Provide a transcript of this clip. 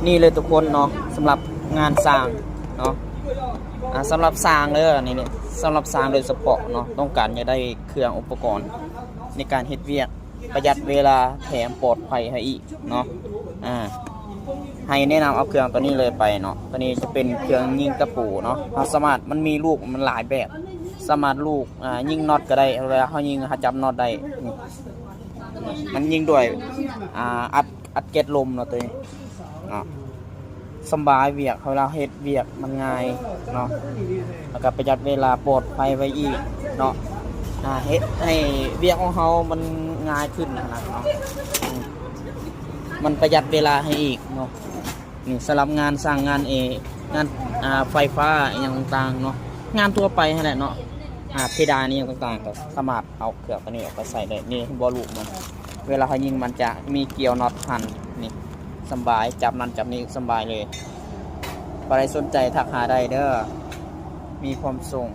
นี่เลยทุกคนเนาะสำหรับงานสร้างเนาะสำหรับสร้างเลยนี่สำหรับสร้างโดยเฉพาะเนาะต้องการจะได้เครื่องอุปกรณ์ในการเฮ็ดเวียกประหยัดเวลาแถมปลอดภัยให้อีกเนาะให้แนะนำเอาเครื่องตัวนี้เลยไปเนาะตัวนี้จะเป็นเครื่องยิงตะปูเนาะเราสามารถมันมีลูกมันหลายแบบสามารถลูกยิงน็อตก็ได้เวลาเขายิงเขาจับน็อตได้มันยิงด้วยอัดเกล็ดลมเนาะตัวนี้เนาะสบายเวียกเวลาเฮ็ดเวียกมันง่ายเนาะแล้วก็ประหยัดเวลาปลอดภัยไว้อีกเนาะเฮ็ดให้เวียกของเขามันง่ายขึ้นนะครับเนาะมันประหยัดเวลาให้อีกเนาะนี่สำหรับงานสร้างงานงานไฟฟ้าอย่างต่างๆเนาะงานทั่วไปนั่นแหละเนาะเพดานนี่อย่างต่างๆก็สามารถเอาเครื่องตัวนี้ออกไปใส่ได้นี่บอลลูกมันเวลาเขายิงมันจะมีเกลียวน็อตพันนี่สบายจับนั่นจับนี่สบายเลยใครสนใจทักหาได้เด้อมีความส่ง